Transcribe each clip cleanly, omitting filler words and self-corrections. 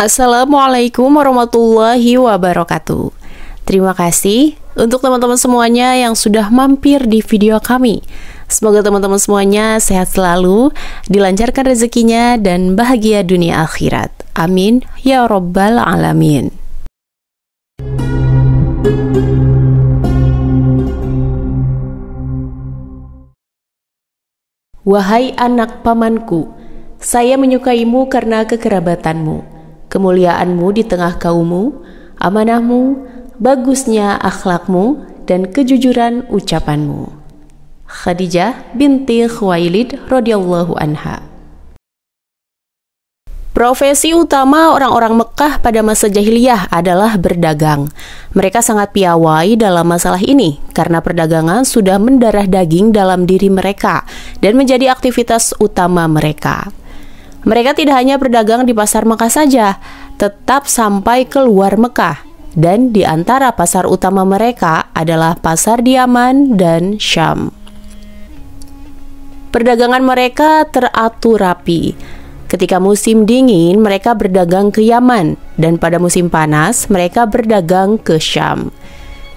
Assalamualaikum warahmatullahi wabarakatuh. Terima kasih untuk teman-teman semuanya yang sudah mampir di video kami. Semoga teman-teman semuanya sehat selalu, dilancarkan rezekinya, dan bahagia dunia akhirat. Amin ya rabbal alamin. Wahai anak pamanku, saya menyukaimu karena kekerabatanmu, kemuliaanmu di tengah kaummu, amanahmu, bagusnya akhlakmu, dan kejujuran ucapanmu. Khadijah binti Khuwailid radhiyallahu anha. Profesi utama orang-orang Mekah pada masa jahiliyah adalah berdagang. Mereka sangat piawai dalam masalah ini karena perdagangan sudah mendarah daging dalam diri mereka dan menjadi aktivitas utama mereka. Mereka tidak hanya berdagang di pasar Mekah saja, tetap sampai keluar Mekah. Dan di antara pasar utama mereka adalah pasar di Yaman dan Syam. Perdagangan mereka teratur rapi. Ketika musim dingin, mereka berdagang ke Yaman, dan pada musim panas, mereka berdagang ke Syam.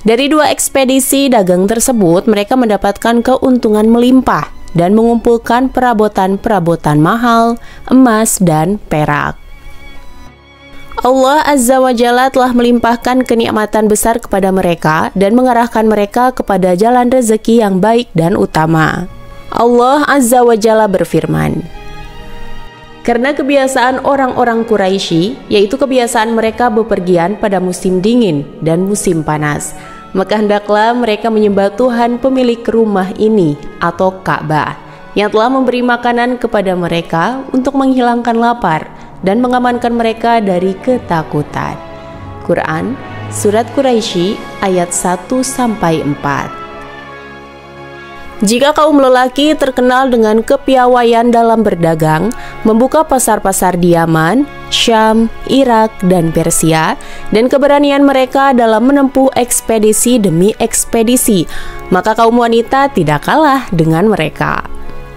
Dari dua ekspedisi dagang tersebut, mereka mendapatkan keuntungan melimpah dan mengumpulkan perabotan-perabotan mahal, emas, dan perak. Allah Azza wa Jalla telah melimpahkan kenikmatan besar kepada mereka dan mengarahkan mereka kepada jalan rezeki yang baik dan utama. Allah Azza wa Jalla berfirman, karena kebiasaan orang-orang Quraisy, yaitu kebiasaan mereka bepergian pada musim dingin dan musim panas, maka hendaklah mereka menyembah Tuhan pemilik rumah ini atau Ka'bah, yang telah memberi makanan kepada mereka untuk menghilangkan lapar dan mengamankan mereka dari ketakutan. Quran, Surat Quraisy ayat 1-4. Jika kaum lelaki terkenal dengan kepiawaian dalam berdagang, membuka pasar-pasar di Yaman, Syam, Irak, dan Persia, dan keberanian mereka dalam menempuh ekspedisi demi ekspedisi, maka kaum wanita tidak kalah dengan mereka.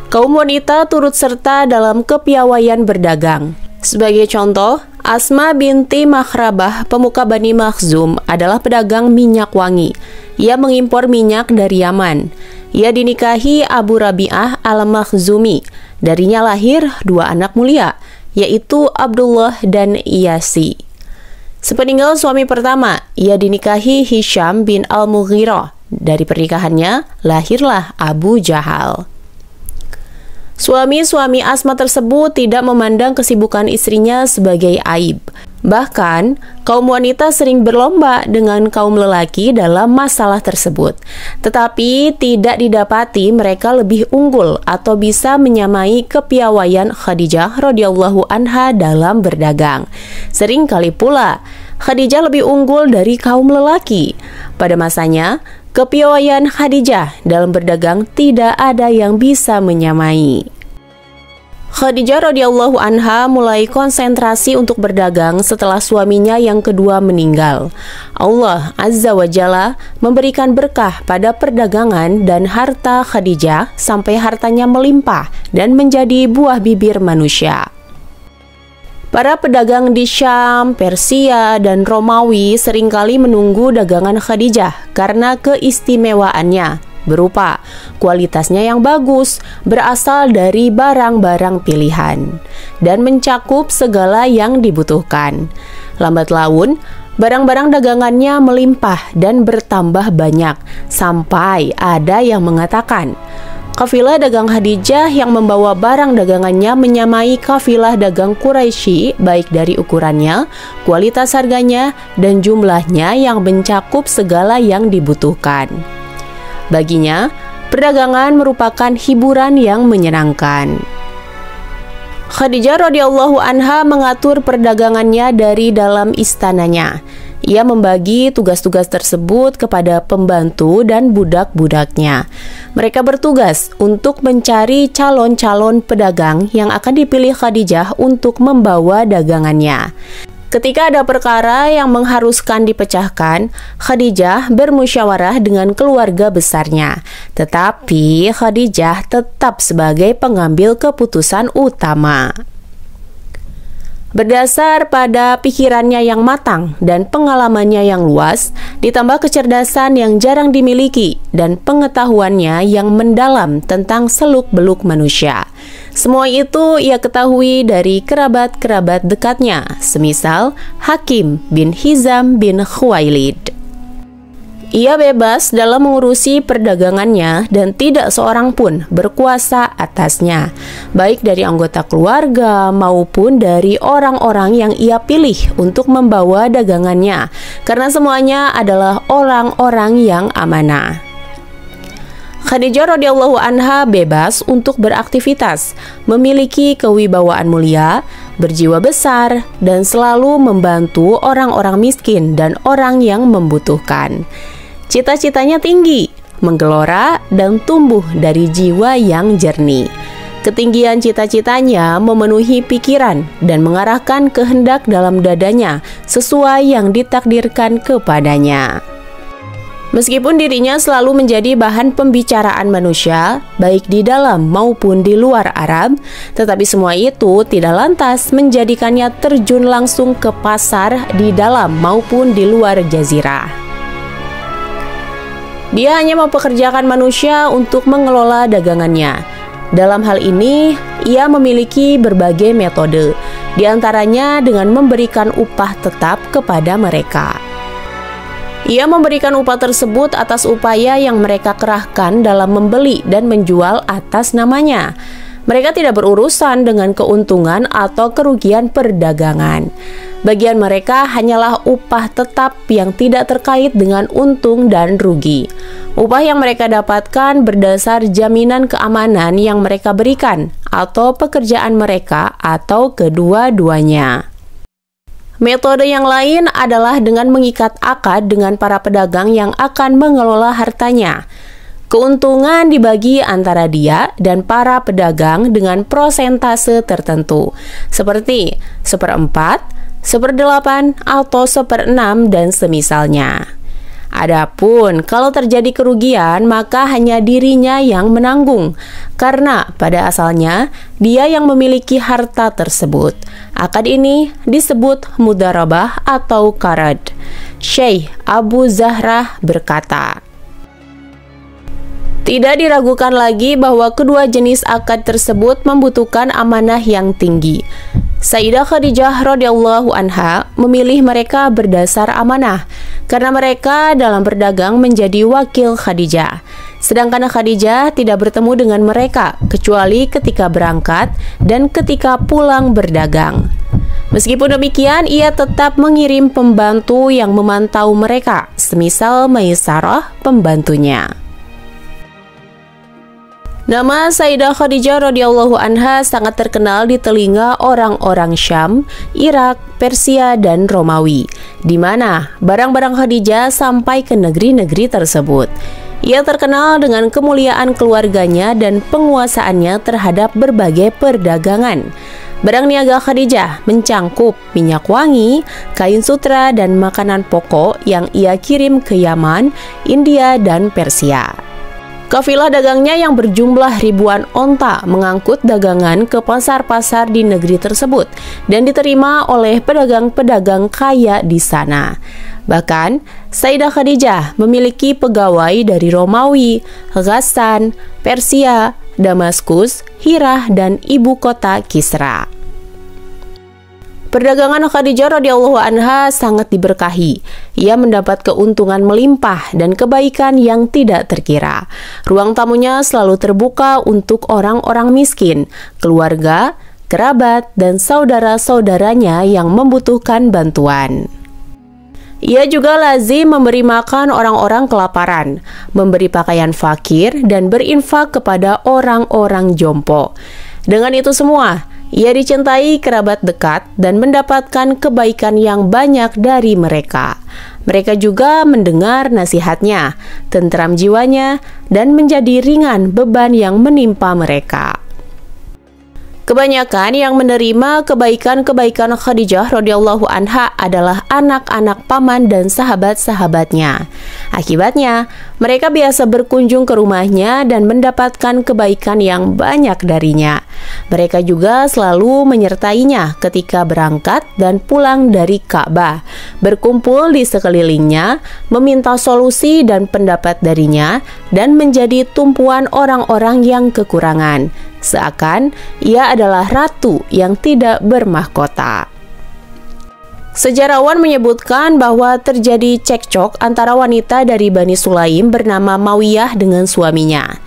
Kaum wanita turut serta dalam kepiawaian berdagang. Sebagai contoh, Asma binti Makhrabah, pemuka Bani Makhzum, adalah pedagang minyak wangi. Ia mengimpor minyak dari Yaman. Ia dinikahi Abu Rabi'ah al-Makhzumi. Darinya lahir dua anak mulia, yaitu Abdullah dan Iyasi. Sepeninggal suami pertama, ia dinikahi Hisham bin al-Mughirah. Dari pernikahannya, lahirlah Abu Jahal. Suami-suami Asma tersebut tidak memandang kesibukan istrinya sebagai aib. Bahkan, kaum wanita sering berlomba dengan kaum lelaki dalam masalah tersebut. Tetapi tidak didapati mereka lebih unggul atau bisa menyamai kepiawaian Khadijah radhiyallahu anha dalam berdagang. Seringkali pula, Khadijah lebih unggul dari kaum lelaki. Pada masanya, kepiawaian Khadijah dalam berdagang tidak ada yang bisa menyamai. Khadijah radhiyallahu anha mulai konsentrasi untuk berdagang setelah suaminya yang kedua meninggal. Allah Azza wa Jalla memberikan berkah pada perdagangan dan harta Khadijah sampai hartanya melimpah dan menjadi buah bibir manusia. Para pedagang di Syam, Persia, dan Romawi seringkali menunggu dagangan Khadijah karena keistimewaannya berupa kualitasnya yang bagus, berasal dari barang-barang pilihan, dan mencakup segala yang dibutuhkan. Lambat laun, barang-barang dagangannya melimpah dan bertambah banyak, sampai ada yang mengatakan, kafilah dagang Khadijah yang membawa barang dagangannya menyamai kafilah dagang Quraisy, baik dari ukurannya, kualitas harganya, dan jumlahnya yang mencakup segala yang dibutuhkan. Baginya, perdagangan merupakan hiburan yang menyenangkan. Khadijah radhiyallahu anha mengatur perdagangannya dari dalam istananya. Ia membagi tugas-tugas tersebut kepada pembantu dan budak-budaknya. Mereka bertugas untuk mencari calon-calon pedagang yang akan dipilih Khadijah untuk membawa dagangannya. Ketika ada perkara yang mengharuskan dipecahkan, Khadijah bermusyawarah dengan keluarga besarnya. Tetapi Khadijah tetap sebagai pengambil keputusan utama. Berdasar pada pikirannya yang matang dan pengalamannya yang luas, ditambah kecerdasan yang jarang dimiliki dan pengetahuannya yang mendalam tentang seluk-beluk manusia. Semua itu ia ketahui dari kerabat-kerabat dekatnya, semisal Hakim bin Hizam bin Khuwailid. Ia bebas dalam mengurusi perdagangannya dan tidak seorang pun berkuasa atasnya, baik dari anggota keluarga maupun dari orang-orang yang ia pilih untuk membawa dagangannya, karena semuanya adalah orang-orang yang amanah. Khadijah radhiyallahu anha bebas untuk beraktivitas, memiliki kewibawaan mulia, berjiwa besar, dan selalu membantu orang-orang miskin dan orang yang membutuhkan. Cita-citanya tinggi, menggelora, dan tumbuh dari jiwa yang jernih. Ketinggian cita-citanya memenuhi pikiran dan mengarahkan kehendak dalam dadanya sesuai yang ditakdirkan kepadanya. Meskipun dirinya selalu menjadi bahan pembicaraan manusia, baik di dalam maupun di luar Arab, tetapi semua itu tidak lantas menjadikannya terjun langsung ke pasar di dalam maupun di luar jazirah. Dia hanya mempekerjakan manusia untuk mengelola dagangannya. Dalam hal ini, ia memiliki berbagai metode, di antaranya dengan memberikan upah tetap kepada mereka. Ia memberikan upah tersebut atas upaya yang mereka kerahkan dalam membeli dan menjual atas namanya. Mereka tidak berurusan dengan keuntungan atau kerugian perdagangan. Bagian mereka hanyalah upah tetap yang tidak terkait dengan untung dan rugi. Upah yang mereka dapatkan berdasar jaminan keamanan yang mereka berikan atau pekerjaan mereka atau kedua-duanya. Metode yang lain adalah dengan mengikat akad dengan para pedagang yang akan mengelola hartanya. Keuntungan dibagi antara dia dan para pedagang dengan prosentase tertentu, seperti 1/4, 1/8, atau 1/6 dan semisalnya. Adapun kalau terjadi kerugian, maka hanya dirinya yang menanggung, karena pada asalnya dia yang memiliki harta tersebut. Akad ini disebut mudharabah atau qarad. Syekh Abu Zahrah berkata, tidak diragukan lagi bahwa kedua jenis akad tersebut membutuhkan amanah yang tinggi. Sayyidah Khadijah radhiyallahu anha memilih mereka berdasar amanah karena mereka dalam berdagang menjadi wakil Khadijah. Sedangkan Khadijah tidak bertemu dengan mereka kecuali ketika berangkat dan ketika pulang berdagang. Meskipun demikian, ia tetap mengirim pembantu yang memantau mereka, semisal Maisarah pembantunya. Nama Sayyidah Khadijah radhiyallahu anha sangat terkenal di telinga orang-orang Syam, Irak, Persia, dan Romawi, di mana barang-barang Khadijah sampai ke negeri-negeri tersebut. Ia terkenal dengan kemuliaan keluarganya dan penguasaannya terhadap berbagai perdagangan. Barang niaga Khadijah mencangkup minyak wangi, kain sutra, dan makanan pokok yang ia kirim ke Yaman, India, dan Persia. Kafilah dagangnya yang berjumlah ribuan onta mengangkut dagangan ke pasar-pasar di negeri tersebut dan diterima oleh pedagang-pedagang kaya di sana. Bahkan, Sayyidah Khadijah memiliki pegawai dari Romawi, Ghassan, Persia, Damaskus, Hirah, dan ibu kota Kisra. Perdagangan Khadijah radhiyallahu anha sangat diberkahi. Ia mendapat keuntungan melimpah dan kebaikan yang tidak terkira. Ruang tamunya selalu terbuka untuk orang-orang miskin, keluarga, kerabat, dan saudara-saudaranya yang membutuhkan bantuan. Ia juga lazim memberi makan orang-orang kelaparan, memberi pakaian fakir, dan berinfak kepada orang-orang jompo. Dengan itu semua, ia dicintai kerabat dekat dan mendapatkan kebaikan yang banyak dari mereka. Mereka juga mendengar nasihatnya, tentram jiwanya, dan menjadi ringan beban yang menimpa mereka. Kebanyakan yang menerima kebaikan-kebaikan Khadijah radhiyallahu anha adalah anak-anak paman dan sahabat-sahabatnya. Akibatnya, mereka biasa berkunjung ke rumahnya dan mendapatkan kebaikan yang banyak darinya. Mereka juga selalu menyertainya ketika berangkat dan pulang dari Ka'bah, berkumpul di sekelilingnya, meminta solusi dan pendapat darinya, dan menjadi tumpuan orang-orang yang kekurangan, seakan ia adalah ratu yang tidak bermahkota. Sejarawan menyebutkan bahwa terjadi cekcok antara wanita dari Bani Sulaim bernama Mawiyah dengan suaminya.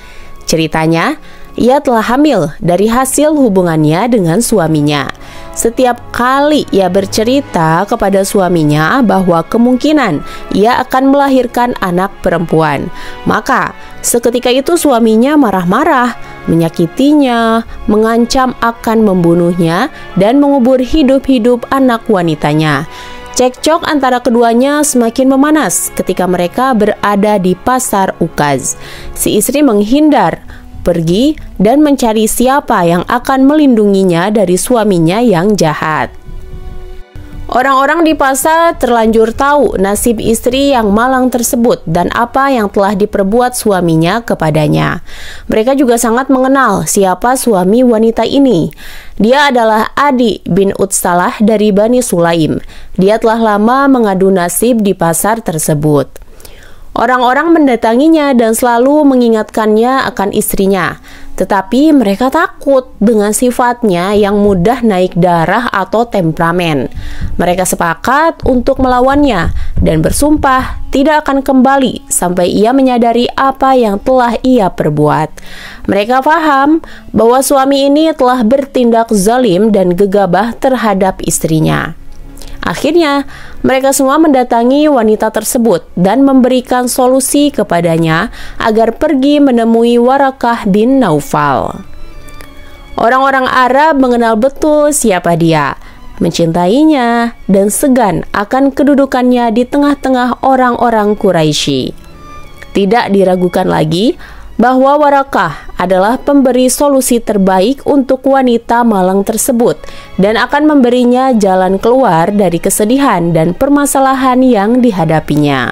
Ceritanya, ia telah hamil dari hasil hubungannya dengan suaminya. Setiap kali ia bercerita kepada suaminya bahwa kemungkinan ia akan melahirkan anak perempuan, maka seketika itu suaminya marah-marah, menyakitinya, mengancam akan membunuhnya, dan mengubur hidup-hidup anak wanitanya. Cekcok antara keduanya semakin memanas ketika mereka berada di pasar Ukaz. Si istri menghindar, pergi dan mencari siapa yang akan melindunginya dari suaminya yang jahat. Orang-orang di pasar terlanjur tahu nasib istri yang malang tersebut dan apa yang telah diperbuat suaminya kepadanya. Mereka juga sangat mengenal siapa suami wanita ini. Dia adalah Adi bin Utsalah dari Bani Sulaim. Dia telah lama mengadu nasib di pasar tersebut. Orang-orang mendatanginya dan selalu mengingatkannya akan istrinya. Tetapi mereka takut dengan sifatnya yang mudah naik darah atau temperamen. Mereka sepakat untuk melawannya dan bersumpah tidak akan kembali sampai ia menyadari apa yang telah ia perbuat. Mereka paham bahwa suami ini telah bertindak zalim dan gegabah terhadap istrinya. Akhirnya, mereka semua mendatangi wanita tersebut dan memberikan solusi kepadanya agar pergi menemui Warakah bin Naufal. Orang-orang Arab mengenal betul siapa dia, mencintainya, dan segan akan kedudukannya di tengah-tengah orang-orang Quraisy. Tidak diragukan lagi bahwa Warakah adalah pemberi solusi terbaik untuk wanita malang tersebut dan akan memberinya jalan keluar dari kesedihan dan permasalahan yang dihadapinya.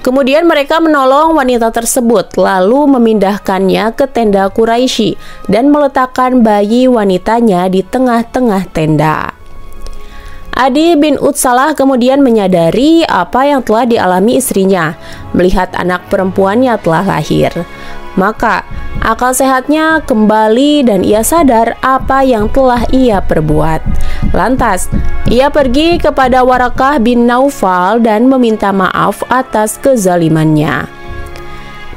Kemudian mereka menolong wanita tersebut lalu memindahkannya ke tenda Quraisy dan meletakkan bayi wanitanya di tengah-tengah tenda. Adi bin Utsalah kemudian menyadari apa yang telah dialami istrinya, melihat anak perempuannya telah lahir. Maka akal sehatnya kembali dan ia sadar apa yang telah ia perbuat. Lantas, ia pergi kepada Warakah bin Naufal dan meminta maaf atas kezalimannya.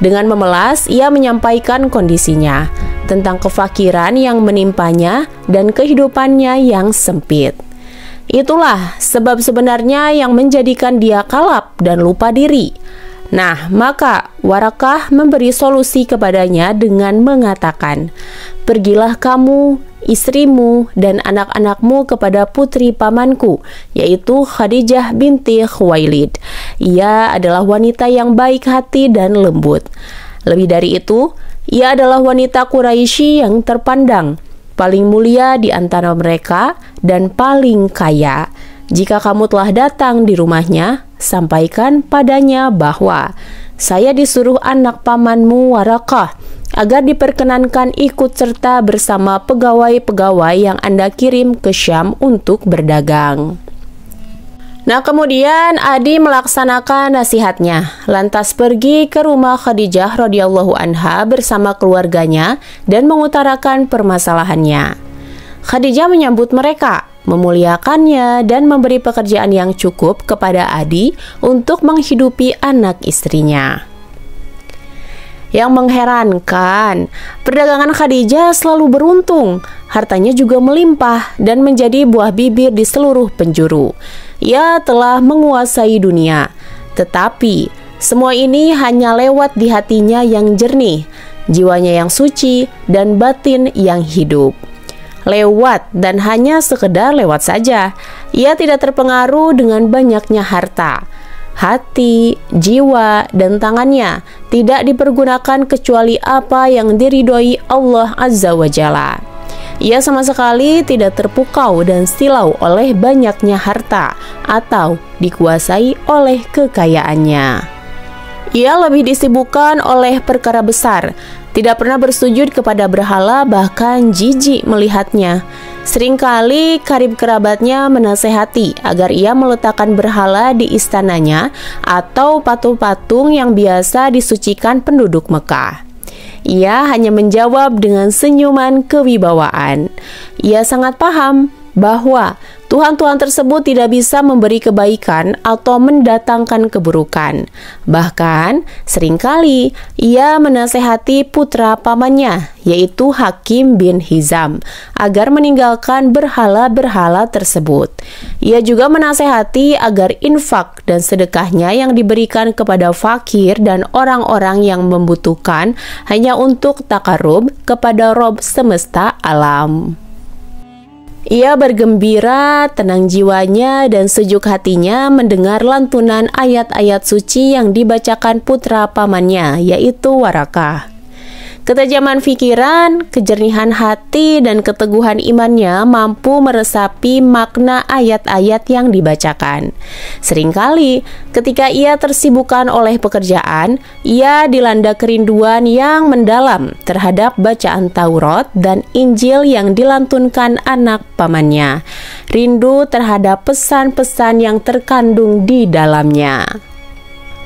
Dengan memelas, ia menyampaikan kondisinya tentang kefakiran yang menimpanya dan kehidupannya yang sempit. Itulah sebab sebenarnya yang menjadikan dia kalap dan lupa diri. Nah, maka Warakah memberi solusi kepadanya dengan mengatakan, "Pergilah kamu, istrimu, dan anak-anakmu kepada putri pamanku, yaitu Khadijah binti Khuwailid. Ia adalah wanita yang baik hati dan lembut. Lebih dari itu, ia adalah wanita Quraisy yang terpandang, paling mulia di antara mereka, dan paling kaya. Jika kamu telah datang di rumahnya, sampaikan padanya bahwa saya disuruh anak pamanmu Warakah agar diperkenankan ikut serta bersama pegawai-pegawai yang Anda kirim ke Syam untuk berdagang." Nah, kemudian Adi melaksanakan nasihatnya, lantas pergi ke rumah Khadijah radhiyallahu anha bersama keluarganya dan mengutarakan permasalahannya. Khadijah menyambut mereka, memuliakannya, dan memberi pekerjaan yang cukup kepada Adi untuk menghidupi anak istrinya. Yang mengherankan, perdagangan Khadijah selalu beruntung, hartanya juga melimpah dan menjadi buah bibir di seluruh penjuru. Ia telah menguasai dunia, tetapi semua ini hanya lewat di hatinya yang jernih, jiwanya yang suci, dan batin yang hidup. Lewat dan hanya sekedar lewat saja. Ia tidak terpengaruh dengan banyaknya harta. Hati, jiwa, dan tangannya tidak dipergunakan kecuali apa yang diridhoi Allah Azza wa Jalla. Ia sama sekali tidak terpukau dan silau oleh banyaknya harta atau dikuasai oleh kekayaannya. Ia lebih disibukkan oleh perkara besar, Tidak pernah bersujud kepada berhala, bahkan jijik melihatnya. Seringkali karib kerabatnya menasehati agar ia meletakkan berhala di istananya atau patung-patung yang biasa disucikan penduduk Mekah. Ia hanya menjawab dengan senyuman kewibawaan. Ia sangat paham bahwa Tuhan-Tuhan tersebut tidak bisa memberi kebaikan atau mendatangkan keburukan. Bahkan, seringkali ia menasehati putra pamannya, yaitu Hakim bin Hizam, agar meninggalkan berhala-berhala tersebut. Ia juga menasehati agar infak dan sedekahnya yang diberikan kepada fakir dan orang-orang yang membutuhkan hanya untuk takarub kepada Rob semesta alam. Ia bergembira, tenang jiwanya, dan sejuk hatinya mendengar lantunan ayat-ayat suci yang dibacakan putra pamannya, yaitu Warakah. Ketajaman pikiran, kejernihan hati, dan keteguhan imannya mampu meresapi makna ayat-ayat yang dibacakan. Seringkali, ketika ia tersibukkan oleh pekerjaan, ia dilanda kerinduan yang mendalam terhadap bacaan Taurat dan Injil yang dilantunkan anak pamannya. Rindu terhadap pesan-pesan yang terkandung di dalamnya.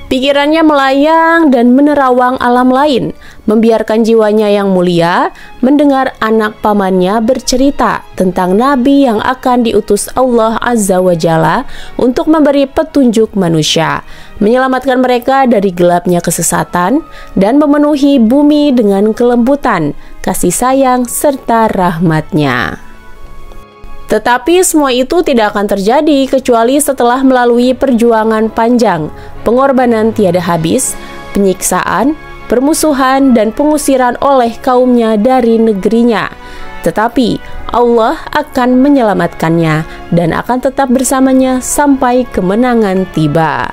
Pikirannya melayang dan menerawang alam lain, membiarkan jiwanya yang mulia mendengar anak pamannya bercerita tentang nabi yang akan diutus Allah Azza wa Jalla untuk memberi petunjuk manusia, menyelamatkan mereka dari gelapnya kesesatan, dan memenuhi bumi dengan kelembutan, kasih sayang, serta rahmatnya. Tetapi semua itu tidak akan terjadi kecuali setelah melalui perjuangan panjang, pengorbanan tiada habis, penyiksaan, permusuhan, dan pengusiran oleh kaumnya dari negerinya. Tetapi Allah akan menyelamatkannya dan akan tetap bersamanya sampai kemenangan tiba.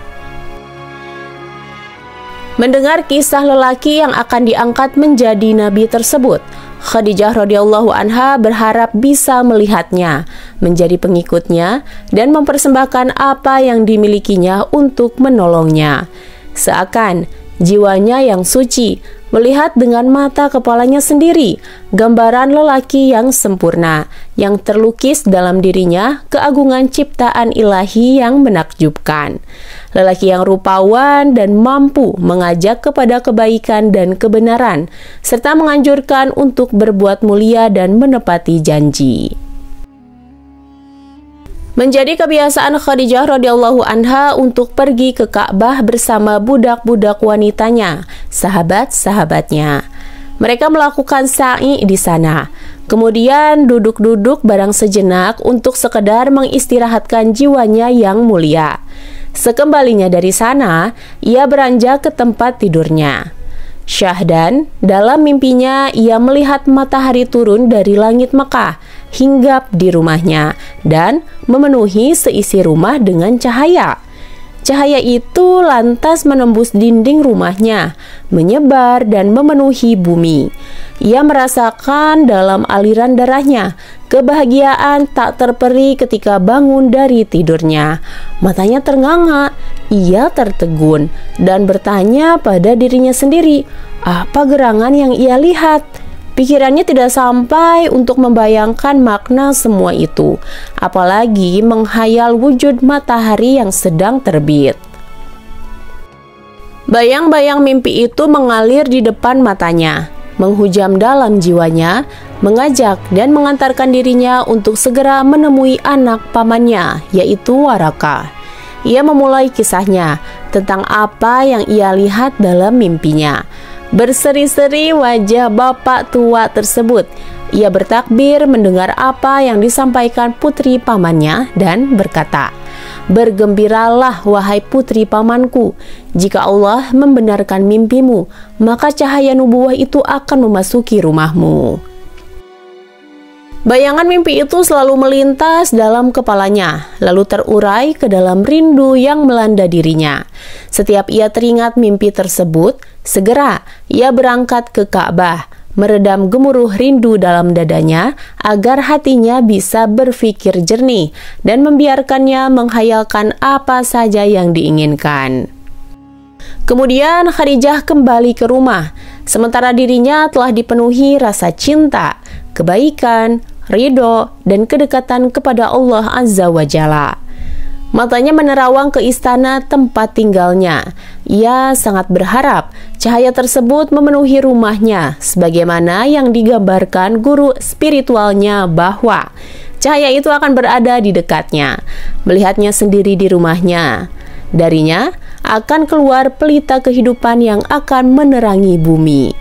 Mendengar kisah lelaki yang akan diangkat menjadi nabi tersebut, Khadijah radhiyallahu anha berharap bisa melihatnya, menjadi pengikutnya, dan mempersembahkan apa yang dimilikinya untuk menolongnya. Seakan jiwanya yang suci melihat dengan mata kepalanya sendiri gambaran lelaki yang sempurna, yang terlukis dalam dirinya keagungan ciptaan ilahi yang menakjubkan. Lelaki yang rupawan dan mampu mengajak kepada kebaikan dan kebenaran, serta menganjurkan untuk berbuat mulia dan menepati janji. Menjadi kebiasaan Khadijah radhiyallahu anha untuk pergi ke Ka'bah bersama budak-budak wanitanya, sahabat-sahabatnya. Mereka melakukan sa'i di sana, kemudian duduk-duduk barang sejenak untuk sekedar mengistirahatkan jiwanya yang mulia. Sekembalinya dari sana, ia beranjak ke tempat tidurnya. Syahdan, dalam mimpinya ia melihat matahari turun dari langit Mekah, hinggap di rumahnya, dan memenuhi seisi rumah dengan cahaya. Cahaya itu lantas menembus dinding rumahnya, menyebar dan memenuhi bumi. Ia merasakan dalam aliran darahnya kebahagiaan tak terperi ketika bangun dari tidurnya. Matanya ternganga, ia tertegun dan bertanya pada dirinya sendiri, apa gerangan yang ia lihat? Pikirannya tidak sampai untuk membayangkan makna semua itu, apalagi menghayal wujud matahari yang sedang terbit. Bayang-bayang mimpi itu mengalir di depan matanya, menghujam dalam jiwanya, mengajak dan mengantarkan dirinya untuk segera menemui anak pamannya, yaitu Warakah. Ia memulai kisahnya tentang apa yang ia lihat dalam mimpinya. Berseri-seri wajah bapak tua tersebut. Ia bertakbir mendengar apa yang disampaikan putri pamannya dan berkata, "Bergembiralah wahai putri pamanku, jika Allah membenarkan mimpimu, maka cahaya nubuwah itu akan memasuki rumahmu." Bayangan mimpi itu selalu melintas dalam kepalanya, lalu terurai ke dalam rindu yang melanda dirinya. Setiap ia teringat mimpi tersebut, segera ia berangkat ke Ka'bah, meredam gemuruh rindu dalam dadanya agar hatinya bisa berpikir jernih dan membiarkannya menghayalkan apa saja yang diinginkan. Kemudian Khadijah kembali ke rumah. sementara dirinya telah dipenuhi rasa cinta, kebaikan, ridho, dan kedekatan kepada Allah Azza wa Jalla. Matanya menerawang ke istana tempat tinggalnya. Ia sangat berharap cahaya tersebut memenuhi rumahnya, sebagaimana yang digambarkan guru spiritualnya bahwa cahaya itu akan berada di dekatnya, melihatnya sendiri di rumahnya. Darinya akan keluar pelita kehidupan yang akan menerangi bumi.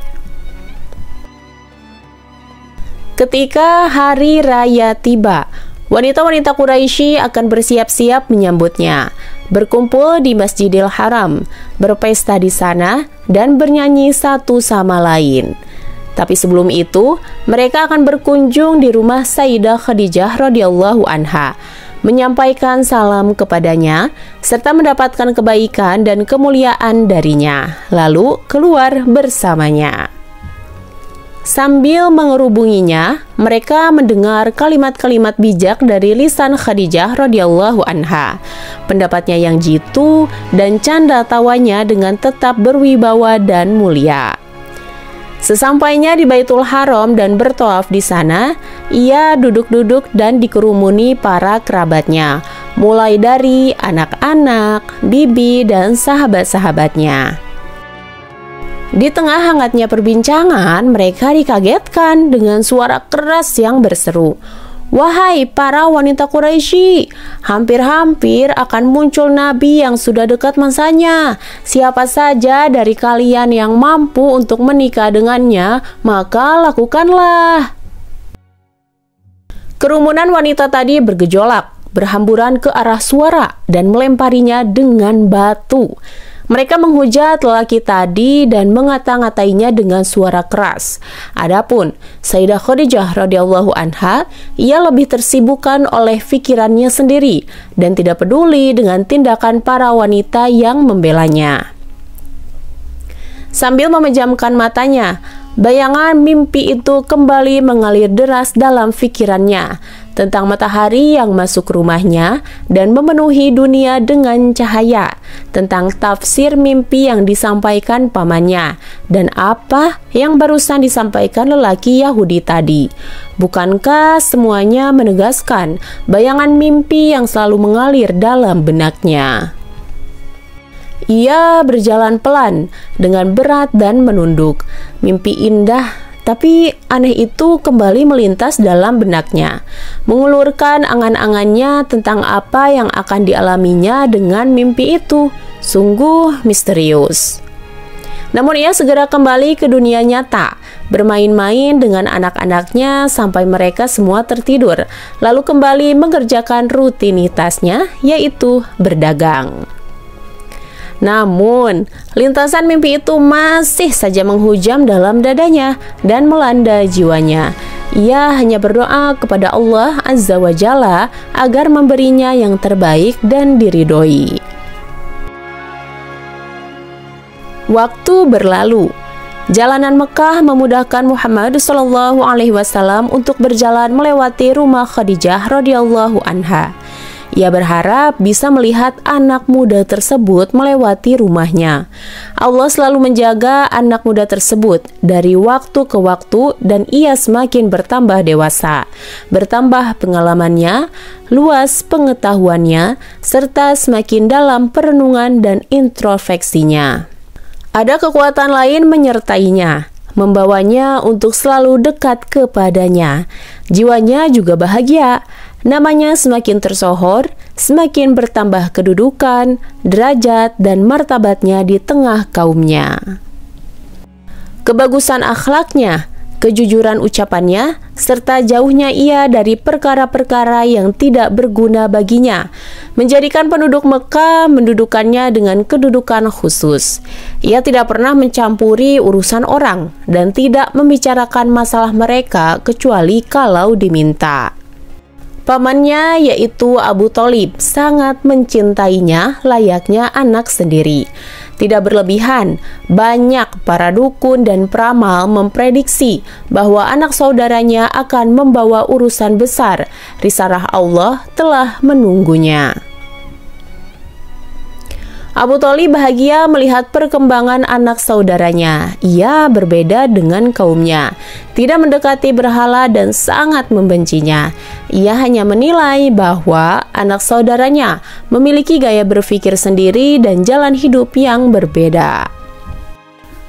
Ketika hari raya tiba, wanita-wanita Quraisy akan bersiap-siap menyambutnya, berkumpul di Masjidil Haram, berpesta di sana, dan bernyanyi satu sama lain. Tapi sebelum itu, mereka akan berkunjung di rumah Sayyidah Khadijah radhiyallahu anha, menyampaikan salam kepadanya, serta mendapatkan kebaikan dan kemuliaan darinya, lalu keluar bersamanya. Sambil mengerubunginya, mereka mendengar kalimat-kalimat bijak dari lisan Khadijah radhiyallahu anha. Pendapatnya yang jitu dan canda tawanya dengan tetap berwibawa dan mulia. Sesampainya di Baitul Haram dan bertawaf di sana, ia duduk-duduk dan dikerumuni para kerabatnya, mulai dari anak-anak, bibi, dan sahabat-sahabatnya. Di tengah hangatnya perbincangan, mereka dikagetkan dengan suara keras yang berseru, "Wahai para wanita Quraisy, hampir-hampir akan muncul nabi yang sudah dekat masanya. Siapa saja dari kalian yang mampu untuk menikah dengannya, maka lakukanlah." Kerumunan wanita tadi bergejolak, berhamburan ke arah suara dan melemparinya dengan batu. Mereka menghujat lelaki tadi dan mengata-ngatainya dengan suara keras. Adapun Sayyidah Khadijah radhiyallahu anha, ia lebih tersibukkan oleh pikirannya sendiri dan tidak peduli dengan tindakan para wanita yang membelanya. Sambil memejamkan matanya, bayangan mimpi itu kembali mengalir deras dalam pikirannya tentang matahari yang masuk rumahnya dan memenuhi dunia dengan cahaya, tentang tafsir mimpi yang disampaikan pamannya, dan apa yang barusan disampaikan lelaki Yahudi tadi. Bukankah semuanya menegaskan bayangan mimpi yang selalu mengalir dalam benaknya? Ia berjalan pelan dengan berat dan menunduk. Mimpi indah tapi aneh itu kembali melintas dalam benaknya, mengulurkan angan-angannya tentang apa yang akan dialaminya dengan mimpi itu. Sungguh misterius. Namun ia segera kembali ke dunia nyata, bermain-main dengan anak-anaknya sampai mereka semua tertidur, lalu kembali mengerjakan rutinitasnya, yaitu berdagang. Namun, lintasan mimpi itu masih saja menghujam dalam dadanya dan melanda jiwanya. Ia hanya berdoa kepada Allah Azza wa Jalla agar memberinya yang terbaik dan diridhoi. Waktu berlalu. Jalanan Mekah memudahkan Muhammad SAW untuk berjalan melewati rumah Khadijah radhiyallahu anha. Ia berharap bisa melihat anak muda tersebut melewati rumahnya. Allah selalu menjaga anak muda tersebut dari waktu ke waktu dan ia semakin bertambah dewasa, bertambah pengalamannya, luas pengetahuannya, serta semakin dalam perenungan dan introspeksinya. Ada kekuatan lain menyertainya, membawanya untuk selalu dekat kepadanya. Jiwanya juga bahagia. Namanya semakin tersohor, semakin bertambah kedudukan, derajat, dan martabatnya di tengah kaumnya. Kebagusan akhlaknya, kejujuran ucapannya, serta jauhnya ia dari perkara-perkara yang tidak berguna baginya, menjadikan penduduk Mekah mendudukannya dengan kedudukan khusus. Ia tidak pernah mencampuri urusan orang dan tidak membicarakan masalah mereka kecuali kalau diminta. Pamannya yaitu Abu Thalib sangat mencintainya layaknya anak sendiri. Tidak berlebihan, banyak para dukun dan peramal memprediksi bahwa anak saudaranya akan membawa urusan besar. Risalah Allah telah menunggunya. Abu Thalib bahagia melihat perkembangan anak saudaranya. Ia berbeda dengan kaumnya, tidak mendekati berhala dan sangat membencinya. Ia hanya menilai bahwa anak saudaranya memiliki gaya berpikir sendiri dan jalan hidup yang berbeda.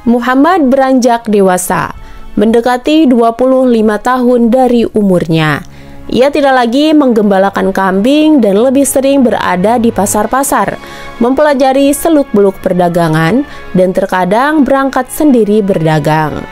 Muhammad beranjak dewasa, mendekati 25 tahun dari umurnya. Ia tidak lagi menggembalakan kambing dan lebih sering berada di pasar-pasar, mempelajari seluk-beluk perdagangan, dan terkadang berangkat sendiri berdagang.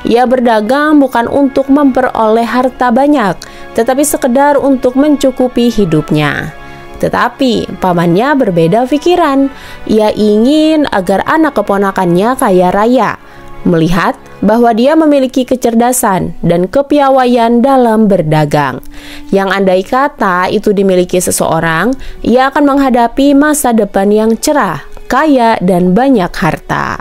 Ia berdagang bukan untuk memperoleh harta banyak, tetapi sekedar untuk mencukupi hidupnya. Tetapi pamannya berbeda pikiran. Ia ingin agar anak keponakannya kaya raya, melihat bahwa dia memiliki kecerdasan dan kepiawaian dalam berdagang, yang andai kata itu dimiliki seseorang, ia akan menghadapi masa depan yang cerah, kaya, dan banyak harta.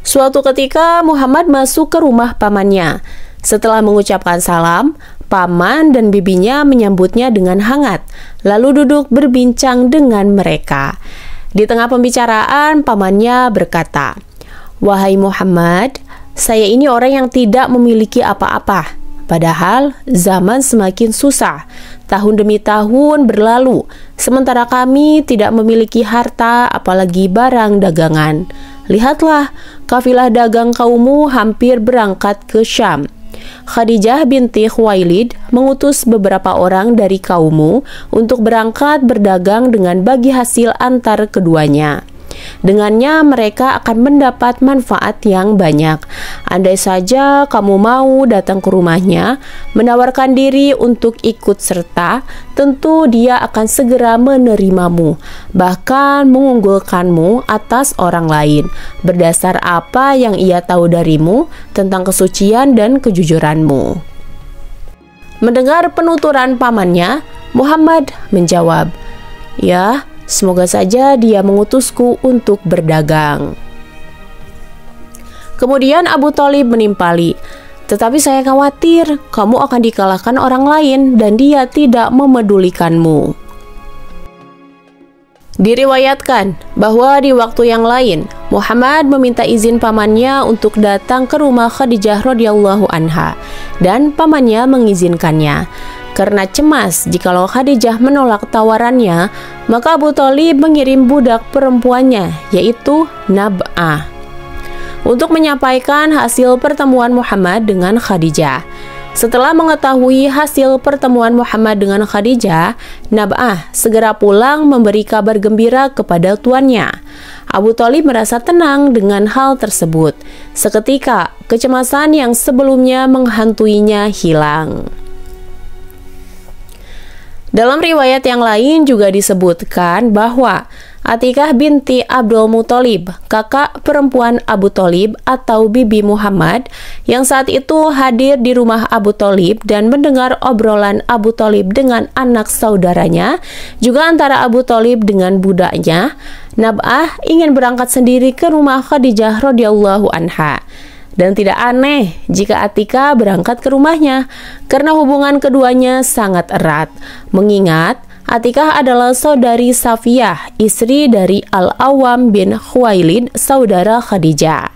Suatu ketika Muhammad masuk ke rumah pamannya. Setelah mengucapkan salam, paman dan bibinya menyambutnya dengan hangat, lalu duduk berbincang dengan mereka. Di tengah pembicaraan, pamannya berkata, "Wahai Muhammad, saya ini orang yang tidak memiliki apa-apa. Padahal zaman semakin susah. Tahun demi tahun berlalu, sementara kami tidak memiliki harta apalagi barang dagangan. Lihatlah, kafilah dagang kaummu hampir berangkat ke Syam. Khadijah binti Khuwailid mengutus beberapa orang dari kaummu untuk berangkat berdagang dengan bagi hasil antar keduanya. Dengannya mereka akan mendapat manfaat yang banyak. Andai saja kamu mau datang ke rumahnya, menawarkan diri untuk ikut serta, tentu dia akan segera menerimamu, bahkan mengunggulkanmu atas orang lain, berdasar apa yang ia tahu darimu tentang kesucian dan kejujuranmu." Mendengar penuturan pamannya, Muhammad menjawab, "Ya, semoga saja dia mengutusku untuk berdagang." Kemudian Abu Thalib menimpali, "Tetapi saya khawatir kamu akan dikalahkan orang lain dan dia tidak memedulikanmu." Diriwayatkan bahwa di waktu yang lain, Muhammad meminta izin pamannya untuk datang ke rumah Khadijah radhiyallahu anha, dan pamannya mengizinkannya. Karena cemas jikalau Khadijah menolak tawarannya, maka Abu Thalib mengirim budak perempuannya, yaitu Nab'ah, untuk menyampaikan hasil pertemuan Muhammad dengan Khadijah. Setelah mengetahui hasil pertemuan Muhammad dengan Khadijah, Nab'ah segera pulang memberi kabar gembira kepada tuannya. Abu Thalib merasa tenang dengan hal tersebut. Seketika, kecemasan yang sebelumnya menghantuinya hilang. Dalam riwayat yang lain juga disebutkan bahwa Atikah binti Abdul Muthalib, kakak perempuan Abu Thalib atau bibi Muhammad, yang saat itu hadir di rumah Abu Thalib dan mendengar obrolan Abu Thalib dengan anak saudaranya, juga antara Abu Thalib dengan budaknya, Nab'ah ingin berangkat sendiri ke rumah Khadijah radhiyallahu anha. Dan tidak aneh jika Atikah berangkat ke rumahnya, karena hubungan keduanya sangat erat. Mengingat Atikah adalah saudari Safiyah, istri dari Al-Awwam bin Khuwailid, saudara Khadijah.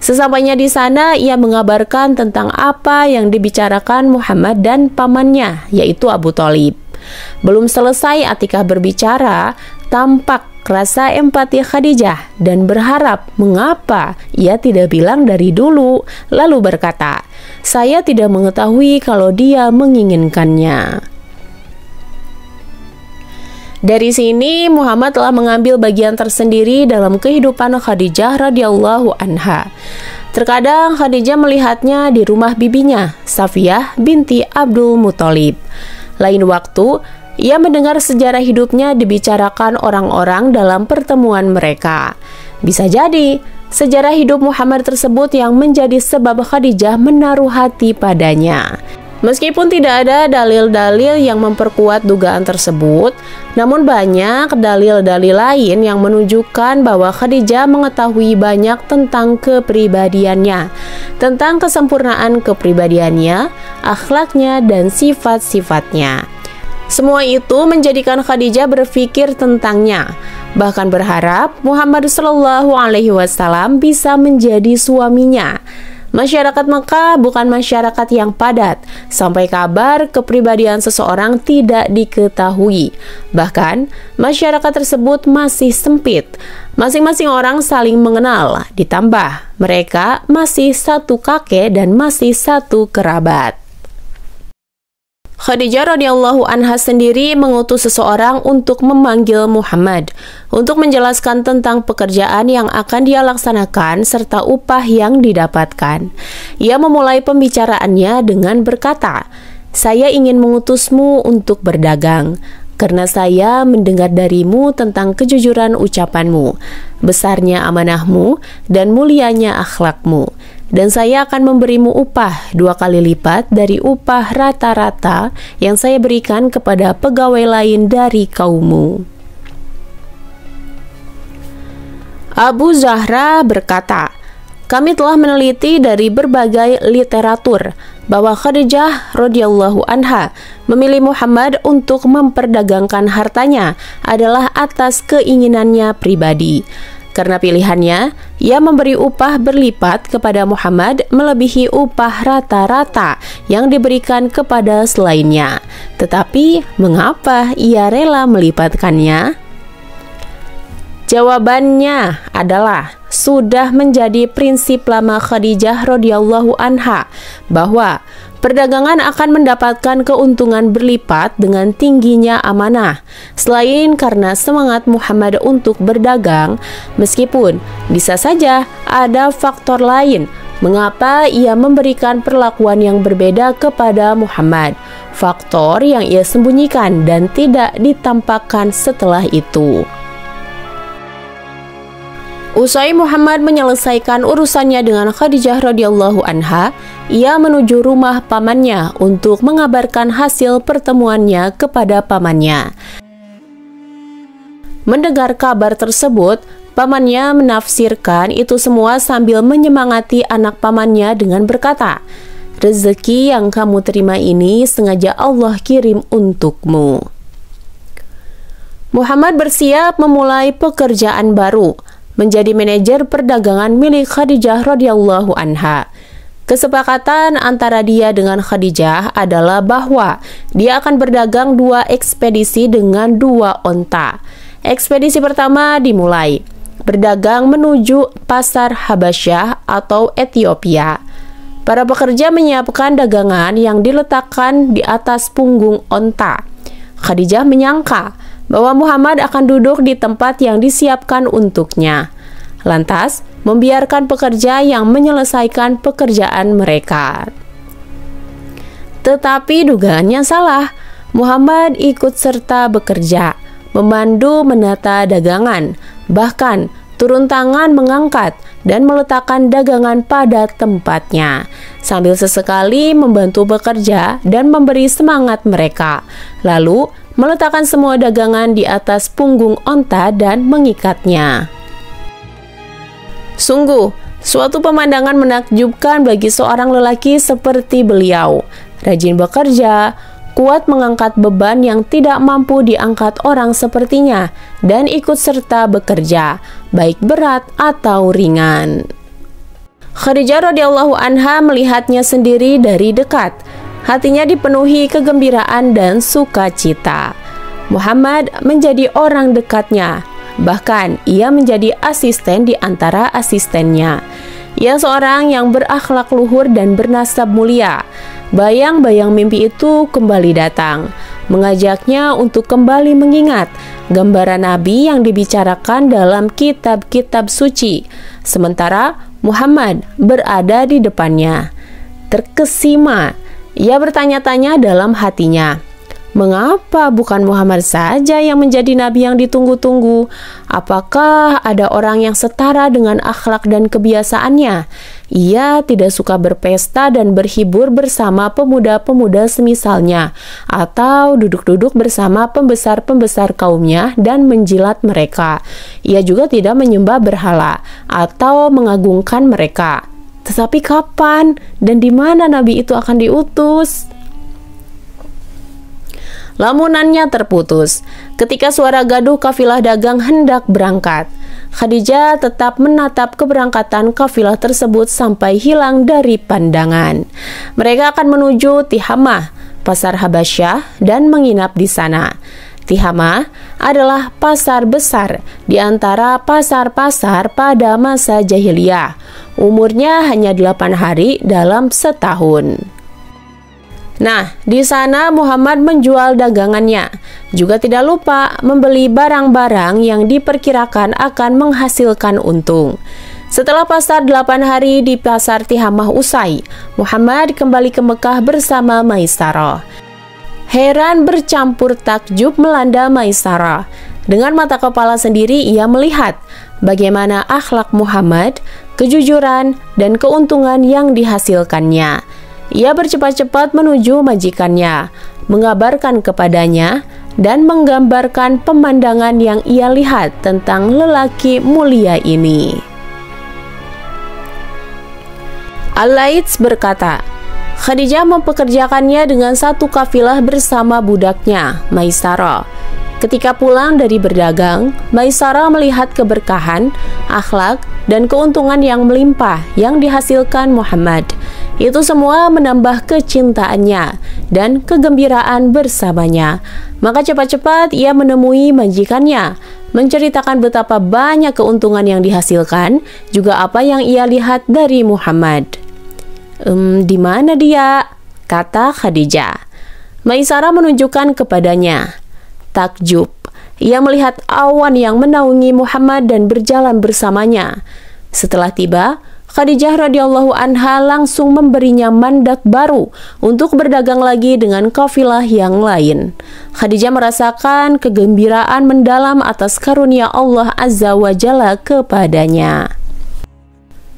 Sesampainya di sana, ia mengabarkan tentang apa yang dibicarakan Muhammad dan pamannya, yaitu Abu Thalib. Belum selesai Atikah berbicara, tampak rasa empati Khadijah dan berharap mengapa ia tidak bilang dari dulu, lalu berkata, "Saya tidak mengetahui kalau dia menginginkannya." Dari sini Muhammad telah mengambil bagian tersendiri dalam kehidupan Khadijah radhiyallahu anha. Terkadang Khadijah melihatnya di rumah bibinya, Safiyah binti Abdul Muthalib. Lain waktu, ia mendengar sejarah hidupnya dibicarakan orang-orang dalam pertemuan mereka. Bisa jadi sejarah hidup Muhammad tersebut yang menjadi sebab Khadijah menaruh hati padanya. Meskipun tidak ada dalil-dalil yang memperkuat dugaan tersebut, namun banyak dalil-dalil lain yang menunjukkan bahwa Khadijah mengetahui banyak tentang kepribadiannya, tentang kesempurnaan kepribadiannya, akhlaknya, dan sifat-sifatnya. Semua itu menjadikan Khadijah berpikir tentangnya, bahkan berharap Muhammad SAW bisa menjadi suaminya. Masyarakat Mekah bukan masyarakat yang padat, sampai kabar kepribadian seseorang tidak diketahui. Bahkan, masyarakat tersebut masih sempit. Masing-masing orang saling mengenal, ditambah mereka masih satu kakek dan masih satu kerabat. Khadijah radhiyallahu anha sendiri mengutus seseorang untuk memanggil Muhammad untuk menjelaskan tentang pekerjaan yang akan dia laksanakan serta upah yang didapatkan. Ia memulai pembicaraannya dengan berkata, "Saya ingin mengutusmu untuk berdagang, karena saya mendengar darimu tentang kejujuran ucapanmu, besarnya amanahmu, dan mulianya akhlakmu. Dan saya akan memberimu upah 2 kali lipat dari upah rata-rata yang saya berikan kepada pegawai lain dari kaummu." Abu Zahra berkata, "Kami telah meneliti dari berbagai literatur bahwa Khadijah radhiyallahu anha memilih Muhammad untuk memperdagangkan hartanya adalah atas keinginannya pribadi. Karena pilihannya, ia memberi upah berlipat kepada Muhammad melebihi upah rata-rata yang diberikan kepada selainnya. Tetapi, mengapa ia rela melipatkannya?" Jawabannya adalah sudah menjadi prinsip lama Khadijah radhiyallahu anha bahwa perdagangan akan mendapatkan keuntungan berlipat dengan tingginya amanah. Selain karena semangat Muhammad untuk berdagang, meskipun bisa saja ada faktor lain mengapa ia memberikan perlakuan yang berbeda kepada Muhammad, faktor yang ia sembunyikan dan tidak ditampakkan setelah itu. Usai Muhammad menyelesaikan urusannya dengan Khadijah radhiyallahu anha, ia menuju rumah pamannya untuk mengabarkan hasil pertemuannya kepada pamannya. Mendengar kabar tersebut, pamannya menafsirkan itu semua sambil menyemangati anak pamannya dengan berkata, "Rezeki yang kamu terima ini sengaja Allah kirim untukmu." Muhammad bersiap memulai pekerjaan baru, menjadi manajer perdagangan milik Khadijah radhiyallahu anha. Kesepakatan antara dia dengan Khadijah adalah bahwa dia akan berdagang 2 ekspedisi dengan 2 onta. Ekspedisi pertama dimulai berdagang menuju pasar Habasyah atau Ethiopia. Para pekerja menyiapkan dagangan yang diletakkan di atas punggung onta. Khadijah menyangka bahwa Muhammad akan duduk di tempat yang disiapkan untuknya, lantas membiarkan pekerja yang menyelesaikan pekerjaan mereka. Tetapi dugaannya salah. Muhammad ikut serta bekerja, memandu menata dagangan, bahkan turun tangan mengangkat dan meletakkan dagangan pada tempatnya, sambil sesekali membantu bekerja dan memberi semangat mereka. Lalu meletakkan semua dagangan di atas punggung onta dan mengikatnya. Sungguh, suatu pemandangan menakjubkan bagi seorang lelaki seperti beliau. Rajin bekerja, kuat mengangkat beban yang tidak mampu diangkat orang sepertinya, dan ikut serta bekerja, baik berat atau ringan. Khadijah radhiyallahu anha melihatnya sendiri dari dekat. Hatinya dipenuhi kegembiraan dan sukacita. Muhammad menjadi orang dekatnya, bahkan ia menjadi asisten di antara asistennya. Ia seorang yang berakhlak luhur dan bernasab mulia. Bayang-bayang mimpi itu kembali datang, mengajaknya untuk kembali mengingat gambaran Nabi yang dibicarakan dalam kitab-kitab suci, sementara Muhammad berada di depannya. Terkesima, ia bertanya-tanya dalam hatinya, mengapa bukan Muhammad saja yang menjadi nabi yang ditunggu-tunggu? Apakah ada orang yang setara dengan akhlak dan kebiasaannya? Ia tidak suka berpesta dan berhibur bersama pemuda-pemuda semisalnya, atau duduk-duduk bersama pembesar-pembesar kaumnya dan menjilat mereka. Ia juga tidak menyembah berhala atau mengagungkan mereka. Tetapi kapan dan di mana nabi itu akan diutus? Lamunannya terputus. Ketika suara gaduh kafilah dagang hendak berangkat, Khadijah tetap menatap keberangkatan kafilah tersebut sampai hilang dari pandangan. Mereka akan menuju Tihamah, pasar Habasyah, dan menginap di sana. Tihamah adalah pasar besar di antara pasar-pasar pada masa jahiliyah. Umurnya hanya 8 hari dalam setahun. Nah, di sana Muhammad menjual dagangannya. Juga tidak lupa membeli barang-barang yang diperkirakan akan menghasilkan untung. Setelah pasar 8 hari di pasar Tihamah usai, Muhammad kembali ke Mekah bersama Maisarah. Heran bercampur takjub melanda Maisarah. Dengan mata kepala sendiri ia melihat bagaimana akhlak Muhammad, kejujuran, dan keuntungan yang dihasilkannya. Ia bercepat-cepat menuju majikannya, mengabarkan kepadanya, dan menggambarkan pemandangan yang ia lihat tentang lelaki mulia ini. Al-Laits berkata, Khadijah mempekerjakannya dengan satu kafilah bersama budaknya, Maisarah. Ketika pulang dari berdagang, Maisarah melihat keberkahan, akhlak, dan keuntungan yang melimpah yang dihasilkan Muhammad. Itu semua menambah kecintaannya dan kegembiraan bersamanya. Maka cepat-cepat ia menemui majikannya, menceritakan betapa banyak keuntungan yang dihasilkan, juga apa yang ia lihat dari Muhammad. Di mana dia? Kata Khadijah. Maisarah menunjukkan kepadanya. Takjub. Ia melihat awan yang menaungi Muhammad dan berjalan bersamanya. Setelah tiba, Khadijah radhiyallahu anha langsung memberinya mandat baru untuk berdagang lagi dengan kafilah yang lain. Khadijah merasakan kegembiraan mendalam atas karunia Allah Azza wa Jalla kepadanya.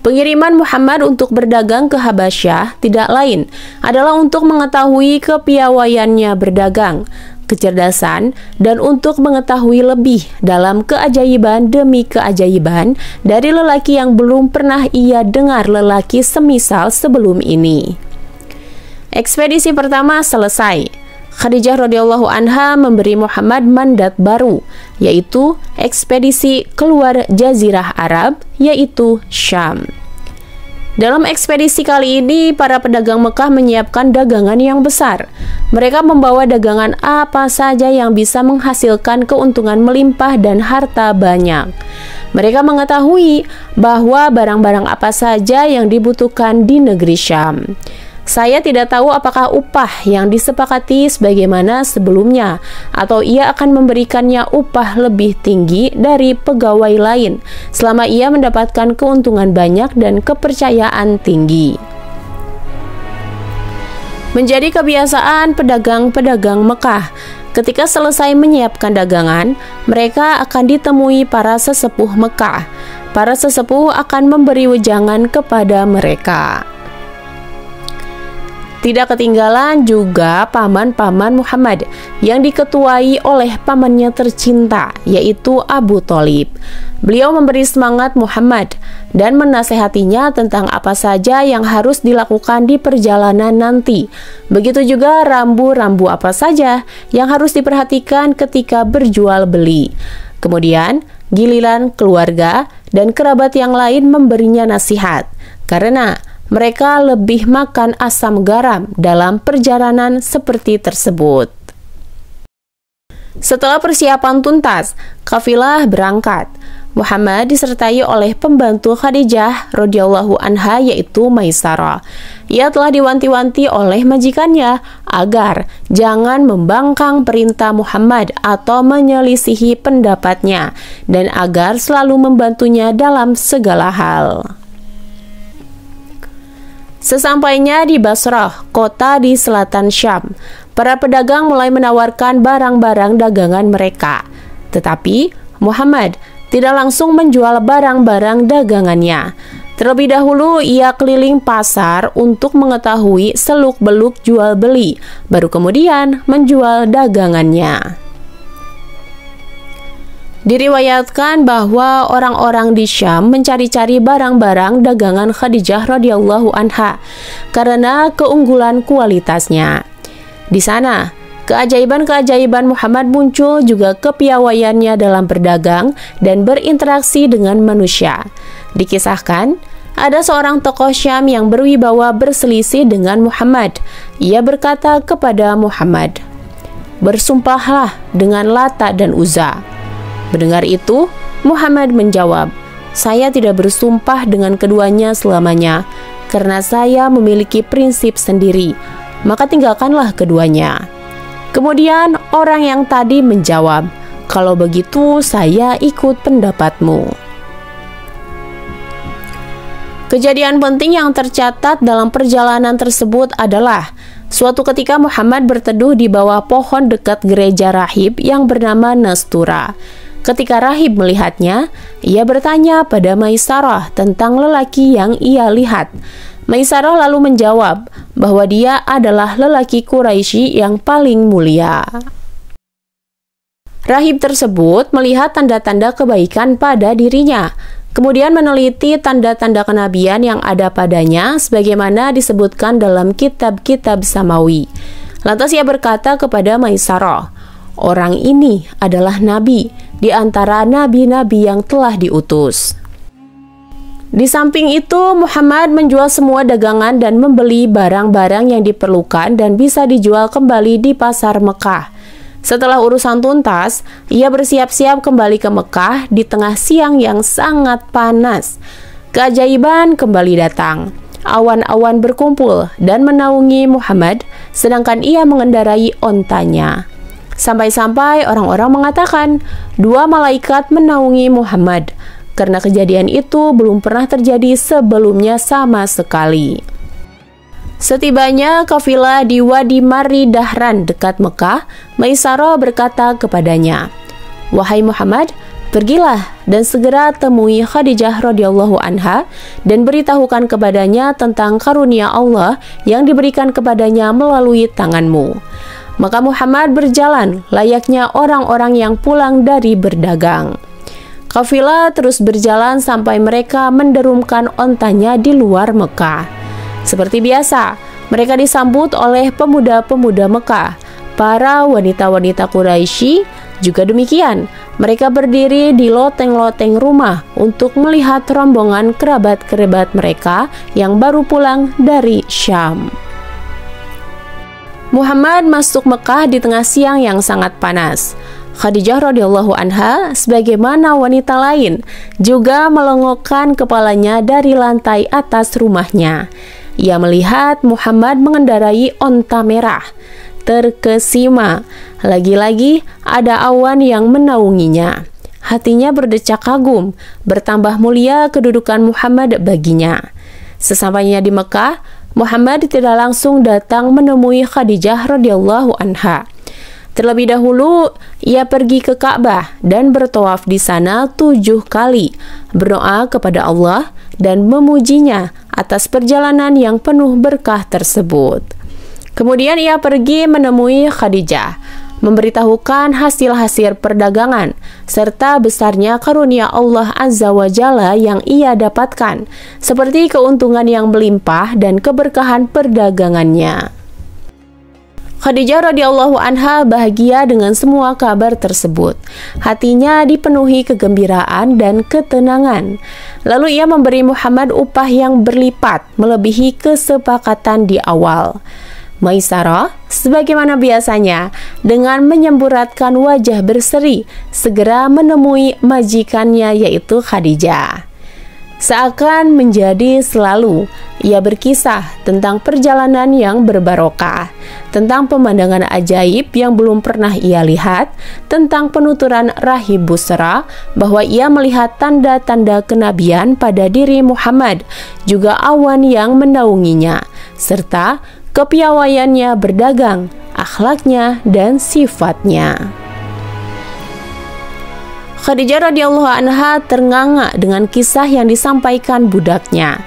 Pengiriman Muhammad untuk berdagang ke Habasyah tidak lain adalah untuk mengetahui kepiawaiannya berdagang, kecerdasan, dan untuk mengetahui lebih dalam keajaiban demi keajaiban dari lelaki yang belum pernah ia dengar lelaki semisal sebelum ini. Ekspedisi pertama selesai. Khadijah radhiyallahu anha memberi Muhammad mandat baru, yaitu ekspedisi keluar Jazirah Arab, yaitu Syam. Dalam ekspedisi kali ini, para pedagang Mekah menyiapkan dagangan yang besar. Mereka membawa dagangan apa saja yang bisa menghasilkan keuntungan melimpah dan harta banyak. Mereka mengetahui bahwa barang-barang apa saja yang dibutuhkan di negeri Syam. Saya tidak tahu apakah upah yang disepakati sebagaimana sebelumnya, atau ia akan memberikannya upah lebih tinggi dari pegawai lain selama ia mendapatkan keuntungan banyak dan kepercayaan tinggi. Menjadi kebiasaan pedagang-pedagang Mekah, ketika selesai menyiapkan dagangan, mereka akan ditemui para sesepuh Mekah. Para sesepuh akan memberi wejangan kepada mereka. Tidak ketinggalan juga paman-paman Muhammad yang diketuai oleh pamannya tercinta, yaitu Abu Thalib. Beliau memberi semangat Muhammad dan menasehatinya tentang apa saja yang harus dilakukan di perjalanan nanti. Begitu juga rambu-rambu apa saja yang harus diperhatikan ketika berjual beli. Kemudian, giliran keluarga dan kerabat yang lain memberinya nasihat, karena mereka lebih makan asam garam dalam perjalanan seperti tersebut. Setelah persiapan tuntas, kafilah berangkat. Muhammad disertai oleh pembantu Khadijah radhiyallahu anha, yaitu Maisarah. Ia telah diwanti-wanti oleh majikannya agar jangan membangkang perintah Muhammad atau menyelisihi pendapatnya, dan agar selalu membantunya dalam segala hal. Sesampainya di Basrah, kota di selatan Syam, para pedagang mulai menawarkan barang-barang dagangan mereka. Tetapi Muhammad tidak langsung menjual barang-barang dagangannya. Terlebih dahulu ia keliling pasar untuk mengetahui seluk-beluk jual beli, baru kemudian menjual dagangannya. Diriwayatkan bahwa orang-orang di Syam mencari-cari barang-barang dagangan Khadijah radhiyallahu anha karena keunggulan kualitasnya. Di sana, Keajaiban-keajaiban Muhammad muncul juga kepiawaiannya dalam berdagang dan berinteraksi dengan manusia. Dikisahkan, ada seorang tokoh Syam yang berwibawa berselisih dengan Muhammad. Ia berkata kepada Muhammad, "Bersumpahlah dengan Lata dan Uzza." Mendengar itu, Muhammad menjawab, "Saya tidak bersumpah dengan keduanya selamanya, karena saya memiliki prinsip sendiri, maka tinggalkanlah keduanya." Kemudian orang yang tadi menjawab, "Kalau begitu saya ikut pendapatmu." Kejadian penting yang tercatat dalam perjalanan tersebut adalah suatu ketika Muhammad berteduh di bawah pohon dekat gereja rahib yang bernama Nastura. Ketika rahib melihatnya, ia bertanya pada Maisarah tentang lelaki yang ia lihat. Maisarah lalu menjawab bahwa dia adalah lelaki Quraisy yang paling mulia. Rahib tersebut melihat tanda-tanda kebaikan pada dirinya, kemudian meneliti tanda-tanda kenabian yang ada padanya sebagaimana disebutkan dalam kitab-kitab samawi. Lantas ia berkata kepada Maisarah, "Orang ini adalah nabi di antara nabi-nabi yang telah diutus." Di samping itu, Muhammad menjual semua dagangan dan membeli barang-barang yang diperlukan dan bisa dijual kembali di pasar Mekah. Setelah urusan tuntas, ia bersiap-siap kembali ke Mekah di tengah siang yang sangat panas. Keajaiban kembali datang. Awan-awan berkumpul dan menaungi Muhammad, sedangkan ia mengendarai ontanya. Sampai-sampai orang-orang mengatakan, 2 malaikat menaungi Muhammad. Karena kejadian itu belum pernah terjadi sebelumnya sama sekali. Setibanya kafilah di Wadi Mari Dahran dekat Mekah, Maisarah berkata kepadanya, "Wahai Muhammad, pergilah dan segera temui Khadijah radhiyallahu anha dan beritahukan kepadanya tentang karunia Allah yang diberikan kepadanya melalui tanganmu." Maka Muhammad berjalan layaknya orang-orang yang pulang dari berdagang. Kafilah terus berjalan sampai mereka menderumkan ontanya di luar Mekah. Seperti biasa, mereka disambut oleh pemuda-pemuda Mekah. Para wanita-wanita Quraisy juga demikian. Mereka berdiri di loteng-loteng rumah untuk melihat rombongan kerabat-kerabat mereka yang baru pulang dari Syam. Muhammad masuk Mekah di tengah siang yang sangat panas. Khadijah radhiyallahu anha sebagaimana wanita lain juga melongokkan kepalanya dari lantai atas rumahnya. Ia melihat Muhammad mengendarai onta merah. Terkesima, lagi-lagi ada awan yang menaunginya. Hatinya berdecak kagum, bertambah mulia kedudukan Muhammad baginya. Sesampainya di Mekah, Muhammad tidak langsung datang menemui Khadijah radhiyallahu anha. Terlebih dahulu, ia pergi ke Ka'bah dan bertawaf di sana 7 kali, berdoa kepada Allah dan memujinya atas perjalanan yang penuh berkah tersebut. Kemudian ia pergi menemui Khadijah, memberitahukan hasil-hasil perdagangan, serta besarnya karunia Allah Azza wa Jalla yang ia dapatkan, seperti keuntungan yang melimpah dan keberkahan perdagangannya. Khadijah radhiyallahu anha bahagia dengan semua kabar tersebut. Hatinya dipenuhi kegembiraan dan ketenangan. Lalu ia memberi Muhammad upah yang berlipat melebihi kesepakatan di awal. Maisarah, sebagaimana biasanya, dengan menyemburatkan wajah berseri, segera menemui majikannya yaitu Khadijah. Seakan menjadi selalu, ia berkisah tentang perjalanan yang berbarokah, tentang pemandangan ajaib yang belum pernah ia lihat, tentang penuturan Rahib Busra bahwa ia melihat tanda-tanda kenabian pada diri Muhammad, juga awan yang menaunginya, serta kepiawaiannya berdagang, akhlaknya, dan sifatnya. Khadijah radhiyallahu anha ternganga dengan kisah yang disampaikan budaknya.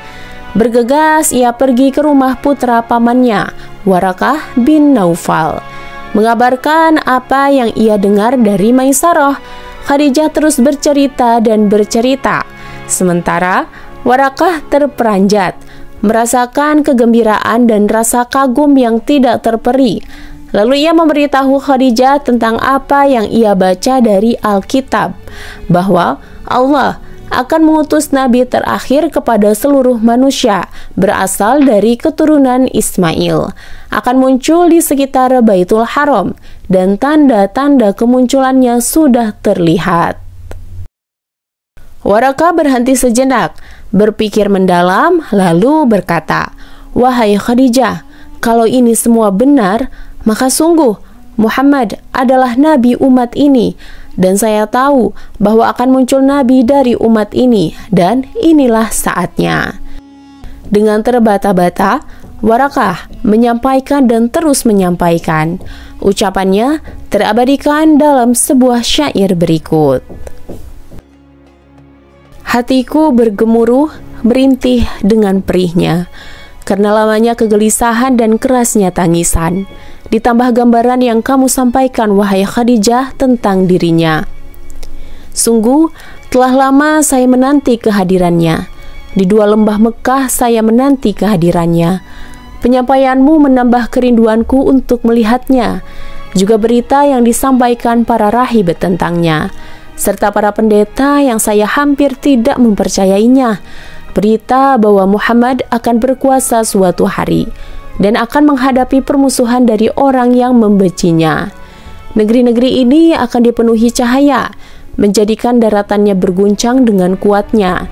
Bergegas ia pergi ke rumah putra pamannya, Warakah bin Naufal, mengabarkan apa yang ia dengar dari Maisarah. Khadijah terus bercerita dan bercerita, sementara Warakah terperanjat, merasakan kegembiraan dan rasa kagum yang tidak terperi. Lalu ia memberitahu Khadijah tentang apa yang ia baca dari Alkitab, bahwa Allah akan mengutus nabi terakhir kepada seluruh manusia berasal dari keturunan Ismail, akan muncul di sekitar Baitul Haram, dan tanda-tanda kemunculannya sudah terlihat. Waraqah berhenti sejenak, berpikir mendalam, lalu berkata, "Wahai Khadijah, kalau ini semua benar, maka sungguh Muhammad adalah nabi umat ini, dan saya tahu bahwa akan muncul nabi dari umat ini, dan inilah saatnya." Dengan terbata-bata, Waraqah menyampaikan dan terus menyampaikan. Ucapannya terabadikan dalam sebuah syair berikut. Hatiku bergemuruh, merintih dengan perihnya, karena lamanya kegelisahan dan kerasnya tangisan, ditambah gambaran yang kamu sampaikan, wahai Khadijah, tentang dirinya. Sungguh, telah lama saya menanti kehadirannya. Di 2 lembah Mekah saya menanti kehadirannya. Penyampaianmu menambah kerinduanku untuk melihatnya, juga berita yang disampaikan para rahib tentangnya, serta para pendeta yang saya hampir tidak mempercayainya. Berita bahwa Muhammad akan berkuasa suatu hari dan akan menghadapi permusuhan dari orang yang membencinya. Negeri-negeri ini akan dipenuhi cahaya, menjadikan daratannya berguncang dengan kuatnya.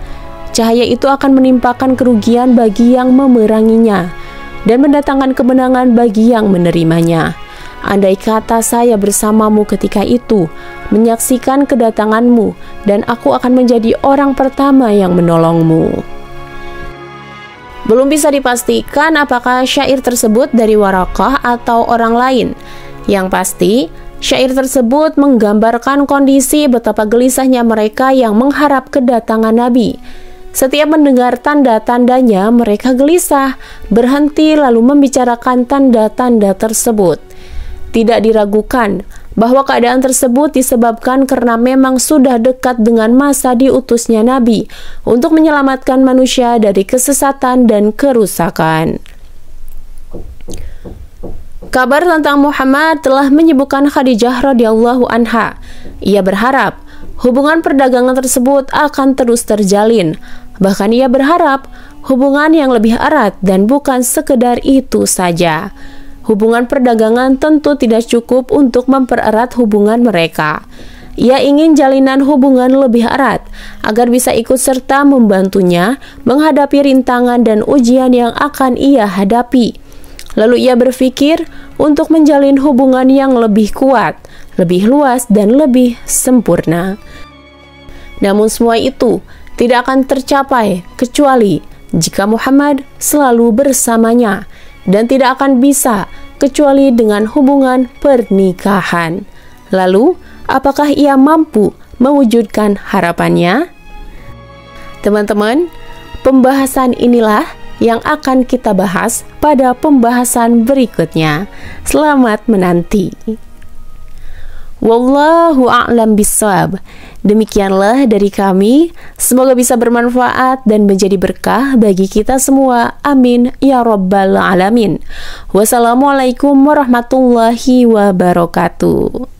Cahaya itu akan menimpakan kerugian bagi yang memeranginya dan mendatangkan kemenangan bagi yang menerimanya. Andai kata saya bersamamu ketika itu, menyaksikan kedatanganmu, dan aku akan menjadi orang pertama yang menolongmu. Belum bisa dipastikan apakah syair tersebut dari Waraqah atau orang lain. Yang pasti, syair tersebut menggambarkan kondisi betapa gelisahnya mereka yang mengharap kedatangan Nabi. Setiap mendengar tanda-tandanya, mereka gelisah, berhenti lalu membicarakan tanda-tanda tersebut. Tidak diragukan bahwa keadaan tersebut disebabkan karena memang sudah dekat dengan masa diutusnya Nabi untuk menyelamatkan manusia dari kesesatan dan kerusakan. Kabar tentang Muhammad telah menyibukkan Khadijah radhiyallahu anha. Ia berharap hubungan perdagangan tersebut akan terus terjalin. Bahkan ia berharap hubungan yang lebih erat dan bukan sekedar itu saja. Hubungan perdagangan tentu tidak cukup untuk mempererat hubungan mereka. Ia ingin jalinan hubungan lebih erat agar bisa ikut serta membantunya menghadapi rintangan dan ujian yang akan ia hadapi. Lalu ia berpikir untuk menjalin hubungan yang lebih kuat, lebih luas, dan lebih sempurna. Namun semua itu tidak akan tercapai kecuali jika Muhammad selalu bersamanya, dan tidak akan bisa kecuali dengan hubungan pernikahan. Lalu, apakah ia mampu mewujudkan harapannya? Teman-teman, pembahasan inilah yang akan kita bahas pada pembahasan berikutnya. Selamat menanti. Wallahu a'lam bishawab. Demikianlah dari kami. Semoga bisa bermanfaat dan menjadi berkah bagi kita semua. Amin ya rabbal alamin. Wassalamualaikum warahmatullahi wabarakatuh.